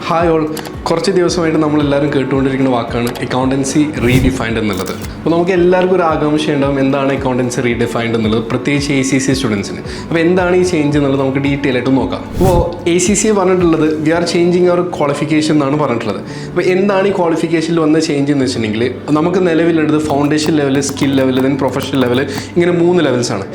Hi all, കുറച്ച് ദിവസമായിട്ട് നമ്മളെല്ലാവരും കേട്ടുകൊണ്ടിരിക്കുന്ന വാക്കാണ് അക്കൗണ്ടൻസി റീഡിഫൈൻഡ് എന്നുള്ളത്. അപ്പോൾ നമുക്ക് എല്ലാവർക്കും ഒരു ആകാംക്ഷ ഉണ്ടാവും എന്താണ് അക്കൗണ്ടൻസി റീഡിഫൈൻഡ് എന്നുള്ളത്, പ്രത്യേകിച്ച് ACC സ്റ്റുഡൻസിന്. അപ്പോൾ എന്താണ് ഈ ചേഞ്ച് എന്നുള്ളത് നമുക്ക് ഡീറ്റെയിൽ ആയിട്ട് നോക്കാം. അപ്പോൾ ACC പറഞ്ഞിട്ടുള്ളത് we are changing our qualification എന്നാണ് പറഞ്ഞിട്ടുള്ളത്. അപ്പോൾ എന്താണ് ഈ ക്വാളിഫിക്കേഷനിൽ വന്ന ചേഞ്ച് എന്ന് വെച്ചിട്ടുണ്ടെങ്കിൽ നമുക്ക് നിലവിലുള്ളത് foundation level, skill level, then professional level, ഇങ്ങനെ 3 ലെവൽസാണ്.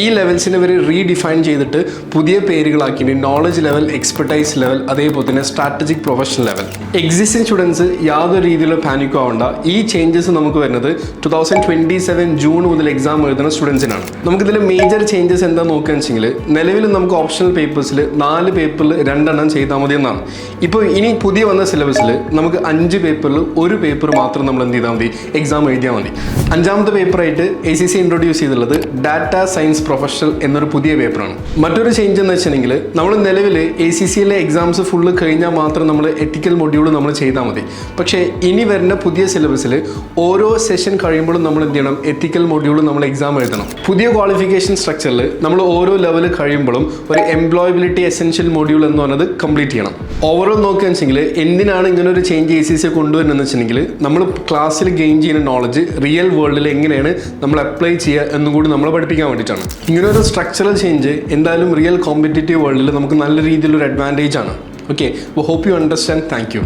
ഈ ലെവൽസിനെ ഇവർ റീഡിഫൈൻ ചെയ്തിട്ട് പുതിയ പേരുകളാക്കിയിട്ട് നോളജ് ലെവൽ, എക്സ്പെർട്ടൈസ് ലെവൽ, അതേപോലെ തന്നെ strategic professional level. Existing students യാതൊരു രീതിയിലുള്ള പാനിക്കോ ആവണ്ട. ഈ ചേഞ്ചസ് നമുക്ക് വരുന്നത് 2027 ജൂൺ മുതൽ എക്സാം എഴുതുന്ന സ്റ്റുഡൻസിനാണ്. നമുക്കിതിൽ മേജർ ചേഞ്ചസ് എന്താ നോക്കുകയെന്ന് വെച്ചെങ്കിൽ നിലവിൽ നമുക്ക് ഓപ്ഷണൽ പേപ്പേഴ്സിൽ 4 പേപ്പറിൽ 2 എണ്ണം ചെയ്താൽ മതി എന്നാണ്. ഇപ്പോൾ ഇനി പുതിയ വന്ന സിലബസിൽ നമുക്ക് 5 പേപ്പറിൽ 1 പേപ്പർ മാത്രം നമ്മൾ എന്ത് ചെയ്താൽ മതി, എക്സാം എഴുതിയാൽ മതി. 5ാമത്തെ പേപ്പറായിട്ട് ACC ഇൻട്രൊഡ്യൂസ് ചെയ്തിട്ടുള്ളത് ഡാറ്റ സയൻസ് പ്രൊഫഷണൽ എന്നൊരു പുതിയ പേപ്പറാണ്. മറ്റൊരു ചേഞ്ച് എന്ന് വെച്ചിട്ടുണ്ടെങ്കിൽ നമ്മൾ നിലവിൽ ACCയിലെ എക്സാംസ് ഫുള്ള് കഴിഞ്ഞാൽ മാത്രം നമ്മൾ എത്തിക്കൽ മൊഡ്യൂൾ നമ്മൾ ചെയ്താൽ മതി. പക്ഷേ ഇനി വരുന്ന പുതിയ സിലബസിൽ ഓരോ സെഷൻ കഴിയുമ്പോഴും നമ്മൾ എന്ത് ചെയ്യണം, എത്തിക്കൽ മൊഡ്യൂൾ നമ്മൾ എക്സാം എഴുതണം. പുതിയ ക്വാളിഫിക്കേഷൻ സ്ട്രക്ചറിൽ നമ്മൾ ഓരോ ലെവൽ കഴിയുമ്പോഴും ഒരു എംപ്ലോയബിലിറ്റി എസെൻഷ്യൽ മൊഡ്യൂൾ എന്ന് പറഞ്ഞത് കംപ്ലീറ്റ് ചെയ്യണം. ഓവറോൾ നോക്കുകയെന്ന് വെച്ചെങ്കിൽ എന്തിനാണ് ഇങ്ങനെ ഒരു ചേഞ്ച് ACC കൊണ്ടുവരുന്നതെന്ന് വെച്ചിട്ടുണ്ടെങ്കിൽ നമ്മൾ ക്ലാസ്സിൽ ഗെയിൻ ചെയ്യുന്ന നോളജ് റിയൽ വേൾഡിൽ എങ്ങനെയാണ് നമ്മൾ അപ്ലൈ ചെയ്യുക എന്നും കൂടി നമ്മളെ പഠിപ്പിക്കാൻ വേണ്ടിയിട്ടാണ്. ഇങ്ങനെ ഒരു സ്ട്രക്ചറൽ ചേഞ്ച് എന്തായാലും റിയൽ കോമ്പറ്റേറ്റീവ് വേൾഡിൽ നമുക്ക് നല്ല രീതിയിലൊരു അഡ്വാൻറ്റേജ് ആണ്. Okay, we hope you understand. Thank you.